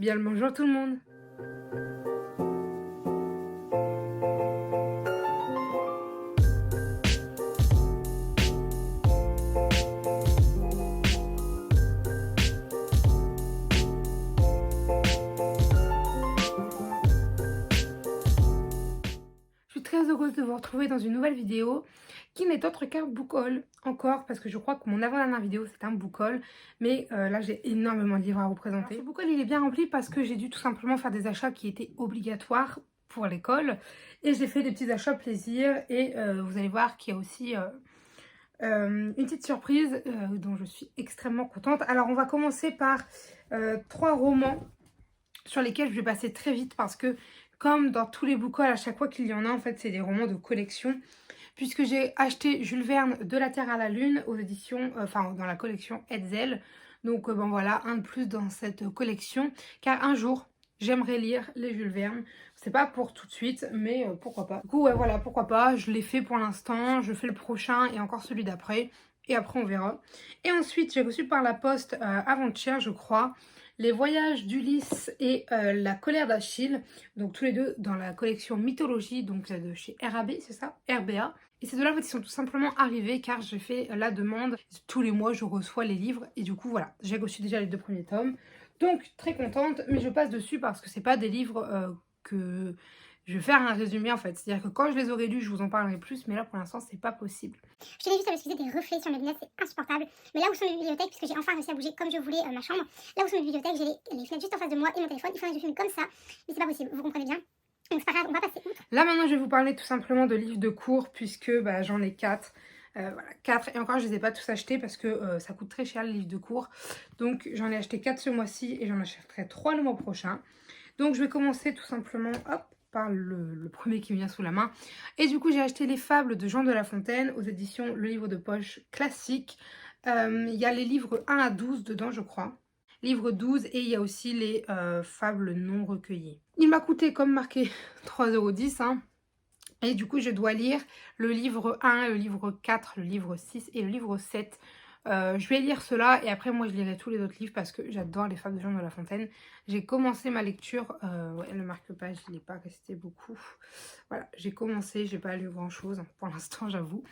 Bien le bonjour tout le monde. Je suis très heureuse de vous retrouver dans une nouvelle vidéo qui n'est autre qu'un book haul. Encore parce que je crois que mon avant-dernière vidéo c'est un book haul. Mais là j'ai énormément de livres à vous présenter. Alors, ce book haul il est bien rempli parce que j'ai dû tout simplement faire des achats qui étaient obligatoires pour l'école. Et j'ai fait des petits achats plaisir. Et vous allez voir qu'il y a aussi une petite surprise dont je suis extrêmement contente. Alors on va commencer par 3 romans sur lesquels je vais passer très vite parce que comme dans tous les book hauls, à chaque fois qu'il y en a, en fait, c'est des romans de collection. Puisque j'ai acheté Jules Verne de la Terre à la Lune aux éditions, enfin dans la collection Hetzel. Donc bon voilà, un de plus dans cette collection. Car un jour, j'aimerais lire les Jules Verne. C'est pas pour tout de suite, mais pourquoi pas. Du coup, ouais, voilà, pourquoi pas. Je l'ai fait pour l'instant, je fais le prochain et encore celui d'après. Et après, on verra. Et ensuite, j'ai reçu par la poste avant-hier, je crois, Les Voyages d'Ulysse et La Colère d'Achille. Donc tous les deux dans la collection Mythologie, donc de chez RAB, c'est ça? RBA. Et ces deux-là, en fait, ils sont tout simplement arrivés car j'ai fait la demande. Tous les mois, je reçois les livres. Et du coup, voilà, j'ai reçu déjà les 2 premiers tomes. Donc, très contente, mais je passe dessus parce que c'est pas des livres que je vais faire un résumé en fait. C'est-à-dire que quand je les aurai lus, je vous en parlerai plus, mais là pour l'instant, c'est pas possible. Je tenais juste à m'excuser des reflets sur mes lunettes, c'est insupportable. Mais là où sont mes bibliothèques, puisque j'ai enfin réussi à bouger comme je voulais ma chambre, là où sont mes bibliothèques, j'ai les fenêtres juste en face de moi et mon téléphone. Il faudrait que je filme comme ça, mais c'est pas possible, vous comprenez bien. Donc c'est pas grave, on va passer outre. Là maintenant, je vais vous parler tout simplement de livres de cours puisque bah, j'en ai 4. Voilà, 4 et encore je les ai pas tous achetés parce que ça coûte très cher les livres de cours. Donc j'en ai acheté 4 ce mois-ci et j'en achèterai 3 le mois prochain. Donc je vais commencer tout simplement hop, par le premier qui me vient sous la main. Et du coup j'ai acheté Les Fables de Jean de La Fontaine aux éditions Le Livre de Poche classique. Il y a les livres 1 à 12 dedans je crois. Livre 12 et il y a aussi les fables non recueillies. Il m'a coûté comme marqué 3,10 €. Hein. Et du coup, je dois lire le livre 1, le livre 4, le livre 6 et le livre 7. Je vais lire cela et après moi je lirai tous les autres livres parce que j'adore les fables de Jean de La Fontaine. J'ai commencé ma lecture, ouais, le marque-page il n'est pas resté beaucoup. Voilà, j'ai commencé, j'ai pas lu grand chose pour l'instant j'avoue.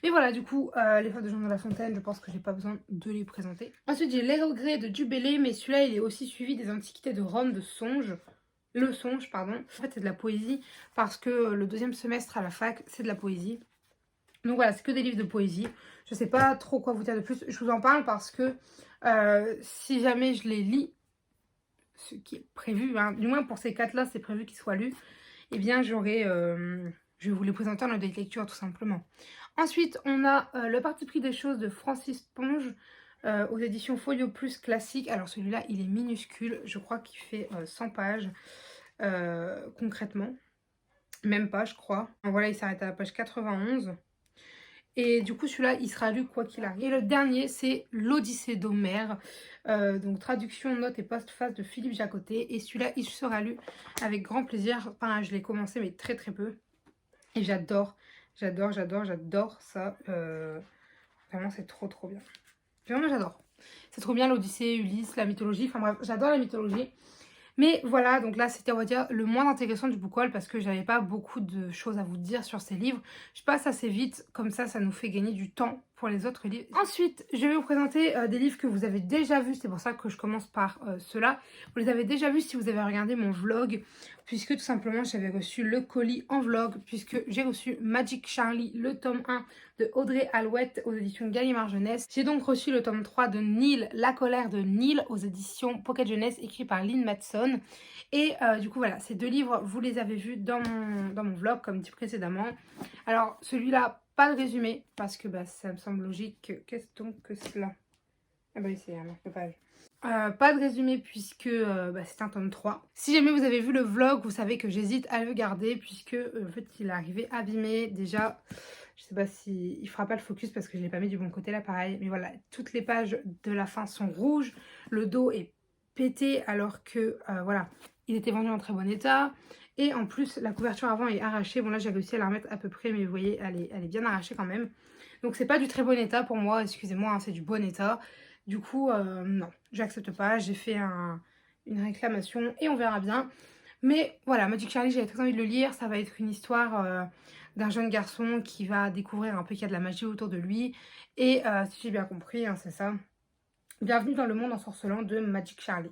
Mais voilà, du coup, les fables de Jean de La Fontaine, je pense que j'ai pas besoin de les présenter. Ensuite j'ai Les Regrets de Dubélé, mais celui-là il est aussi suivi des Antiquités de Rome de Songe. Le Songe, pardon. En fait c'est de la poésie parce que le 2e semestre à la fac c'est de la poésie. Donc voilà, c'est que des livres de poésie. Je sais pas trop quoi vous dire de plus. Je vous en parle parce que si jamais je les lis, ce qui est prévu, hein, du moins pour ces 4 là c'est prévu qu'ils soient lus, eh bien j'aurai, je vais vous les présenter en note de lecture tout simplement. Ensuite on a Le Parti pris des choses de Francis Ponge aux éditions Folio Plus classique. Alors celui-là il est minuscule, je crois qu'il fait 100 pages concrètement. Même pas je crois. Voilà, il s'arrête à la page 91. Et du coup, celui-là, il sera lu quoi qu'il arrive. Et le dernier, c'est L'Odyssée d'Homère. Donc, traduction, notes et postface de Philippe Jacotet. Et celui-là, il sera lu avec grand plaisir. Enfin, je l'ai commencé, mais très très peu. Et j'adore, j'adore, j'adore, j'adore ça. Vraiment, c'est trop trop bien. Vraiment, j'adore. C'est trop bien l'Odyssée, Ulysse, la mythologie. Enfin bref, j'adore la mythologie. Mais voilà, donc là c'était on va dire le moins intéressant du book haul parce que j'avais pas beaucoup de choses à vous dire sur ces livres. Je passe assez vite, comme ça nous fait gagner du temps pour les autres livres. Ensuite, je vais vous présenter des livres que vous avez déjà vus, c'est pour ça que je commence par ceux-là. Vous les avez déjà vus si vous avez regardé mon vlog, puisque tout simplement j'avais reçu le colis en vlog, puisque j'ai reçu Magic Charlie, le tome 1 de Audrey Alouette aux éditions Gallimard Jeunesse. J'ai donc reçu le tome 3 de Neil, La colère de Neil aux éditions Pocket Jeunesse écrit par Lynn Matson. Et du coup voilà, ces 2 livres, vous les avez vus dans mon vlog comme dit précédemment. Alors celui-là, pas de résumé parce que bah, ça me semble logique. Qu'est-ce donc que cela? Ah bah oui, c'est un marque-page. Pas de résumé puisque bah, c'est un tome 3. Si jamais vous avez vu le vlog, vous savez que j'hésite à le garder puisque en fait il est arrivé abîmé déjà. Je sais pas si il fera pas le focus parce que je l'ai pas mis du bon côté là pareil. Mais voilà, toutes les pages de la fin sont rouges. Le dos est pété alors que voilà, il était vendu en très bon état. Et en plus la couverture avant est arrachée. Bon là j'ai réussi à la remettre à peu près mais vous voyez elle est bien arrachée quand même. Donc c'est pas du très bon état pour moi, excusez-moi, hein, c'est du bon état. Du coup non, j'accepte pas. J'ai fait un une réclamation et on verra bien. Mais voilà, Magic Charlie, j'avais très envie de le lire. Ça va être une histoire d'un jeune garçon qui va découvrir un peu qu'il y a de la magie autour de lui. Et si j'ai bien compris, hein, c'est ça. Bienvenue dans le monde ensorcelant de Magic Charlie.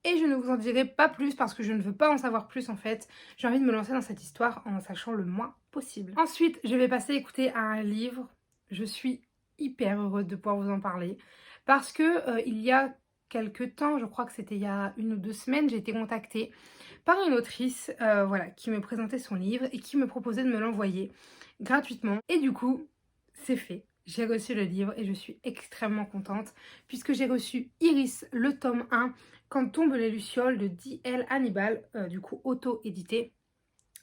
Et je ne vous en dirai pas plus parce que je ne veux pas en savoir plus en fait. J'ai envie de me lancer dans cette histoire en sachant le moins possible. Ensuite, je vais passer écouter un livre. Je suis hyper heureuse de pouvoir vous en parler parce que il y a quelques temps, je crois que c'était il y a 1 ou 2 semaines, j'ai été contactée par une autrice voilà, qui me présentait son livre et qui me proposait de me l'envoyer gratuitement. Et du coup, c'est fait. J'ai reçu le livre et je suis extrêmement contente puisque j'ai reçu Iris, le tome 1, Quand tombent les lucioles de D.L. Hannibal, du coup auto-édité.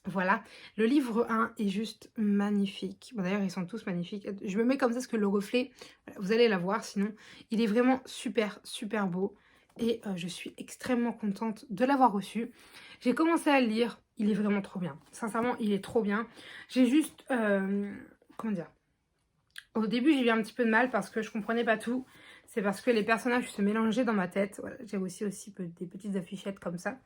Voilà, le livre 1 est juste magnifique. Bon, d'ailleurs, ils sont tous magnifiques. Je me mets comme ça parce que le reflet, voilà, vous allez la voir sinon. Il est vraiment super, super beau. Et je suis extrêmement contente de l'avoir reçu. J'ai commencé à le lire. Il est vraiment trop bien. Sincèrement, il est trop bien. J'ai juste... comment dire? Au début, j'ai eu un petit peu de mal parce que je comprenais pas tout. C'est parce que les personnages se mélangeaient dans ma tête. Voilà, j'ai aussi des petites affichettes comme ça.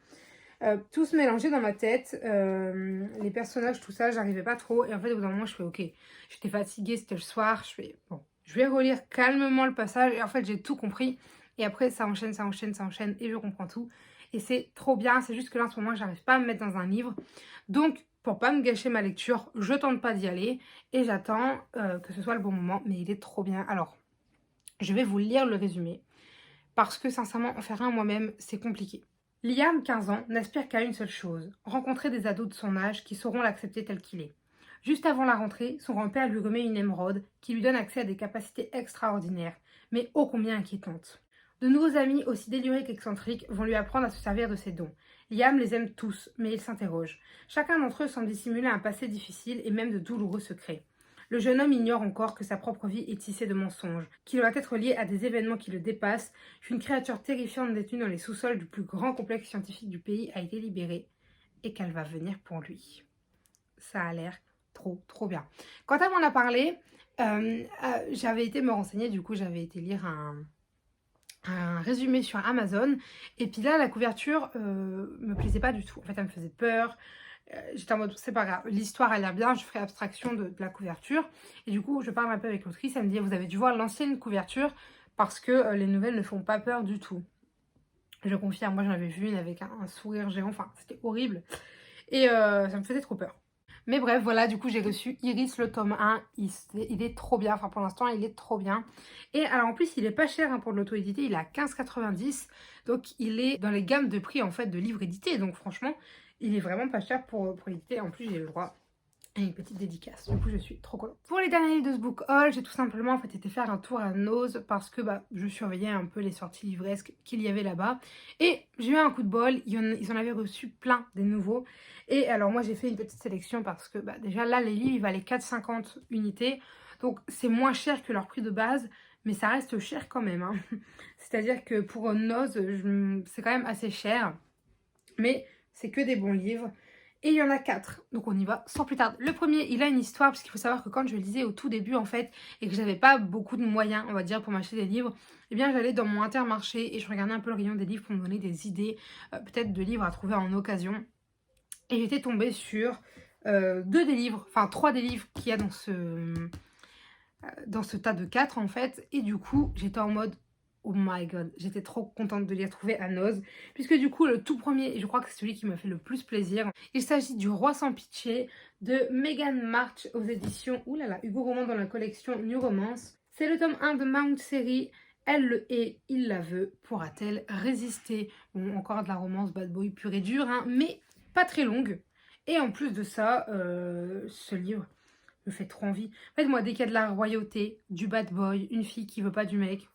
Tout se mélangeait dans ma tête. Les personnages, tout ça, j'arrivais pas trop. Et en fait, au bout d'un moment, je fais ok. J'étais fatiguée, c'était le soir. Je fais bon, je vais relire calmement le passage. Et en fait, j'ai tout compris. Et après, ça enchaîne, ça enchaîne, ça enchaîne. Et je comprends tout. Et c'est trop bien. C'est juste que là, en ce moment, j'arrive pas à me mettre dans un livre. Donc, pour pas me gâcher ma lecture, je tente pas d'y aller. Et j'attends que ce soit le bon moment. Mais il est trop bien. Alors, je vais vous lire le résumé. Parce que sincèrement, en faire un moi-même, c'est compliqué. Liam, 15 ans, n'aspire qu'à une seule chose, rencontrer des ados de son âge qui sauront l'accepter tel qu'il est. Juste avant la rentrée, son grand-père lui remet une émeraude qui lui donne accès à des capacités extraordinaires, mais ô combien inquiétantes. De nouveaux amis, aussi délurés qu'excentriques, vont lui apprendre à se servir de ses dons. Liam les aime tous, mais il s'interroge. Chacun d'entre eux semble dissimuler un passé difficile et même de douloureux secrets. Le jeune homme ignore encore que sa propre vie est tissée de mensonges, qu'il doit être lié à des événements qui le dépassent, qu'une créature terrifiante détenue dans les sous-sols du plus grand complexe scientifique du pays a été libérée et qu'elle va venir pour lui. Ça a l'air trop, trop bien. Quand elle m'en a parlé, j'avais été me renseigner, du coup j'avais été lire un résumé sur Amazon, et puis là la couverture me plaisait pas du tout. En fait, elle me faisait peur. J'étais en mode, c'est pas grave, l'histoire a l'air bien, je ferai abstraction de la couverture. Et du coup, je parle un peu avec l'autrice, elle me dit, vous avez dû voir l'ancienne couverture parce que les nouvelles ne font pas peur du tout. Je confirme, moi j'en avais vu une avec un sourire géant, enfin c'était horrible. Et ça me faisait trop peur. Mais bref, voilà, du coup j'ai reçu Iris le tome 1, il est trop bien, enfin pour l'instant il est trop bien. Et alors en plus il est pas cher hein, pour de l'auto-édité, il est à 15,90 €, donc il est dans les gammes de prix en fait de livres édités, donc franchement il est vraiment pas cher pour éditer, en plus j'ai le droit à une petite dédicace, du coup je suis trop contente. Pour les derniers livres de ce book haul, j'ai tout simplement en fait été faire un tour à Nose parce que je surveillais un peu les sorties livresques qu'il y avait là-bas et j'ai eu un coup de bol, ils en avaient reçu plein des nouveaux. Et alors moi j'ai fait une petite sélection parce que déjà là les livres ils valaient 4,50 unités, donc c'est moins cher que leur prix de base, mais ça reste cher quand même hein. C'est à dire que pour Nose c'est quand même assez cher, mais c'est que des bons livres. Et il y en a 4, donc on y va sans plus tarder. Le premier, il a une histoire, parce qu'il faut savoir que quand je le lisais au tout début en fait, et que j'avais pas beaucoup de moyens, on va dire, pour m'acheter des livres, eh bien j'allais dans mon Intermarché et je regardais un peu le rayon des livres pour me donner des idées, peut-être de livres à trouver en occasion. Et j'étais tombée sur 2 des livres, enfin 3 des livres qu'il y a dans ce tas de 4 en fait. Et du coup, j'étais en mode oh my god, j'étais trop contente de les retrouver à Noz, puisque du coup le tout premier, et je crois que c'est celui qui m'a fait le plus plaisir, il s'agit du Roi sans pitié de Megan March aux éditions Hugo Roman dans la collection New Romance. C'est le tome 1 de Mount Série. Elle le hait, il la veut, pourra-t-elle résister? Bon, encore de la romance bad boy pure et dure, hein, mais pas très longue. Et en plus de ça, ce livre me fait trop envie. En fait, moi, dès qu'il y a de la royauté, du bad boy, une fille qui veut pas du mec,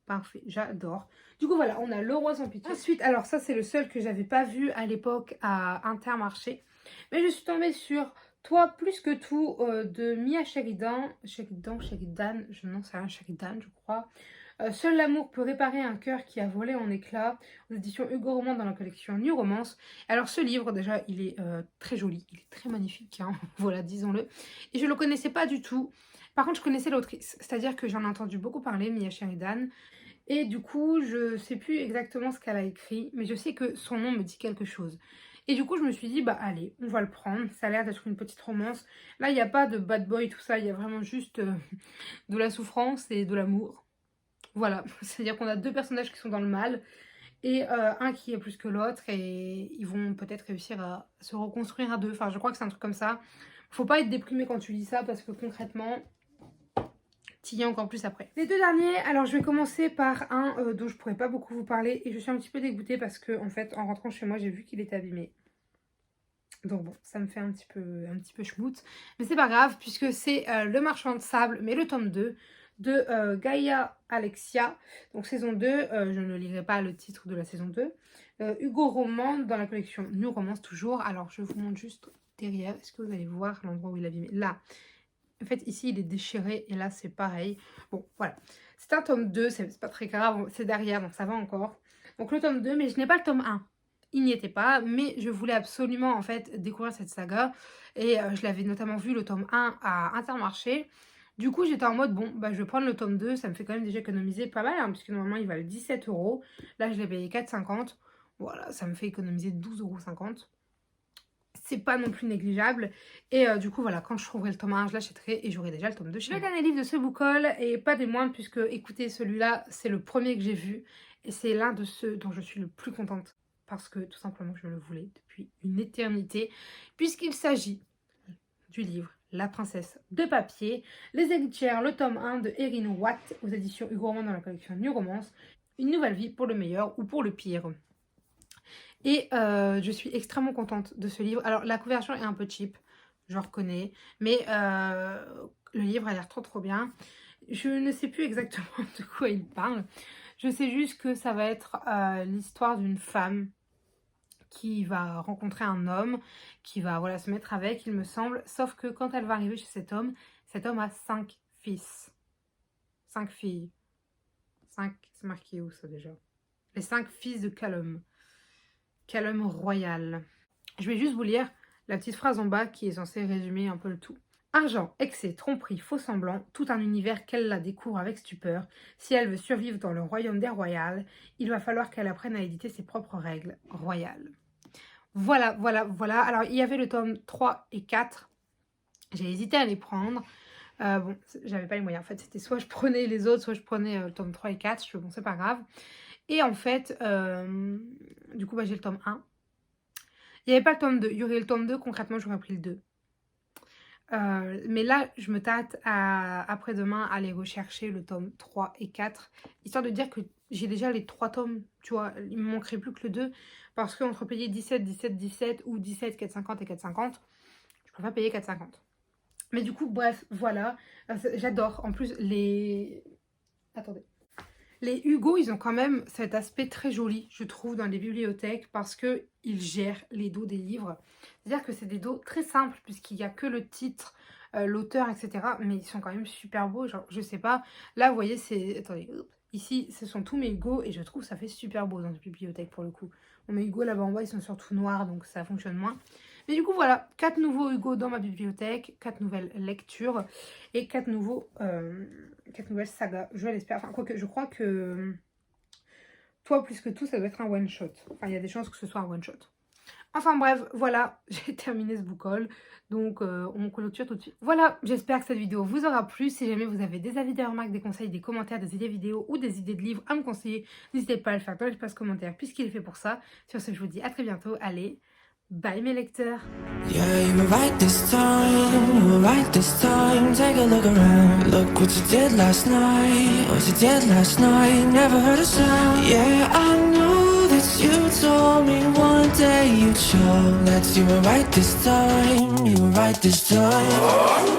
parfait, j'adore. Du coup, voilà, on a Le Roi sans pitié. Ensuite, alors ça, c'est le seul que j'avais pas vu à l'époque à Intermarché. Mais je suis tombée sur Toi plus que tout de Mia Sheridan. Sheridan, je n'en sais rien, Sheridan, je crois. Seul l'amour peut réparer un cœur qui a volé en éclats, aux éditions Hugo Roman dans la collection New Romance. Alors ce livre, déjà, il est très joli, il est très magnifique, hein, voilà, disons-le. Et je ne le connaissais pas du tout. Par contre, je connaissais l'autrice, c'est-à-dire que j'en ai entendu beaucoup parler, Mia Sheridan. Et du coup, je sais plus exactement ce qu'elle a écrit, mais je sais que son nom me dit quelque chose. Et du coup, je me suis dit, bah allez, on va le prendre. Ça a l'air d'être une petite romance. Là, il n'y a pas de bad boy, tout ça. Il y a vraiment juste de la souffrance et de l'amour. Voilà, c'est-à-dire qu'on a deux personnages qui sont dans le mal et un qui est plus que l'autre et ils vont peut-être réussir à se reconstruire à deux. Enfin, je crois que c'est un truc comme ça. Faut pas être déprimé quand tu lis ça parce que concrètement, t'y y es encore plus après. Les deux derniers, alors je vais commencer par un dont je pourrais pas beaucoup vous parler et je suis un petit peu dégoûtée parce que en fait, en rentrant chez moi, j'ai vu qu'il était abîmé. Donc bon, ça me fait un petit peu schmout. Mais c'est pas grave puisque c'est Le Marchand de Sable, mais le tome 2 de Gaia Alexia. Donc saison 2, je ne lirai pas le titre de la saison 2. Hugo Roman dans la collection New Romance toujours. Alors je vous montre juste derrière. Est-ce que vous allez voir l'endroit où il est abîmé? Là. En fait ici il est déchiré et là c'est pareil. Bon voilà. C'est un tome 2, c'est pas très grave. C'est derrière donc ça va encore. Donc le tome 2, mais je n'ai pas le tome 1. Il n'y était pas, mais je voulais absolument en fait découvrir cette saga et je l'avais notamment vu le tome 1 à Intermarché. Du coup j'étais en mode bon bah je vais prendre le tome 2, ça me fait quand même déjà économiser pas mal hein, puisque normalement il valait 17 €. Là je l'ai payé 4,50 €. Voilà, ça me fait économiser 12,50 €. C'est pas non plus négligeable et du coup voilà, quand je trouverai le tome 1 je l'achèterai et j'aurai déjà le tome 2 chez moi. Le dernier livre de ce book haul et pas des moindres puisque écoutez celui-là c'est le premier que j'ai vu et c'est l'un de ceux dont je suis le plus contente parce que tout simplement je le voulais depuis une éternité puisqu'il s'agit du livre La Princesse de Papier, Les Héritières, le tome 1 de Erin Watt aux éditions Hugo Roman dans la collection New Romance, une nouvelle vie pour le meilleur ou pour le pire. Et je suis extrêmement contente de ce livre. Alors la couverture est un peu cheap, je reconnais, mais le livre a l'air trop bien. Je ne sais plus exactement de quoi il parle. Je sais juste que ça va être l'histoire d'une femme qui va rencontrer un homme, qui va voilà, se mettre avec, il me semble. Sauf que quand elle va arriver chez cet homme a 5 fils. 5 filles. 5, c'est marqué où ça déjà? Les 5 fils de Callum. Callum royal. Je vais juste vous lire la petite phrase en bas qui est censée résumer un peu le tout. Argent, excès, tromperie, faux semblant, tout un univers qu'elle la découvre avec stupeur. Si elle veut survivre dans le royaume des royales, il va falloir qu'elle apprenne à éditer ses propres règles royales. Voilà. Alors, il y avait le tome 3 et 4. J'ai hésité à les prendre. Bon, j'avais pas les moyens. En fait, c'était soit je prenais les autres, soit je prenais le tome 3 et 4. Je fais bon, c'est pas grave. Et en fait, du coup, bah, j'ai le tome 1. Il n'y avait pas le tome 2. Il y aurait le tome 2, concrètement, j'aurais pris le 2. Mais là, je me tâte après-demain à aller rechercher le tome 3 et 4, histoire de dire que j'ai déjà les 3 tomes, tu vois, il me manquerait plus que le 2, parce qu'entre payer 17 ou 17, 4,50 et 4,50, je préfère payer 4,50. Mais du coup, bref, voilà, j'adore. En plus, Attendez. Les Hugo, ils ont quand même cet aspect très joli, je trouve, dans les bibliothèques parce qu'ils gèrent les dos des livres. C'est-à-dire que c'est des dos très simples puisqu'il n'y a que le titre, l'auteur, etc. Mais ils sont quand même super beaux. Genre, je sais pas, là, vous voyez, c'est... Attendez, ici, ce sont tous mes Hugo et je trouve que ça fait super beau dans les bibliothèques pour le coup. Bon, mes Hugo là-bas en bas, ils sont surtout noirs, donc ça fonctionne moins. Mais du coup, voilà, 4 nouveaux Hugo dans ma bibliothèque, 4 nouvelles lectures et 4 nouvelles sagas, je l'espère. Enfin, quoique, je crois que toi, plus que tout, ça doit être un one-shot. Enfin, il y a des chances que ce soit un one-shot. Enfin bref, voilà, j'ai terminé ce book haul. Donc, on clôture tout de suite. Voilà, j'espère que cette vidéo vous aura plu. Si jamais vous avez des avis, des remarques, des conseils, des commentaires, des idées vidéo ou des idées de livres à me conseiller, n'hésitez pas à le faire dans l'espace commentaire puisqu'il est fait pour ça. Sur ce, je vous dis à très bientôt. Allez, bye mes lecteurs. Yeah, you were right this time, you were right this time. Take a look around, look what you did last night. What you did last night, never heard a sound. Yeah, I know that you told me one day you'd show that you were right this time, you were right this time.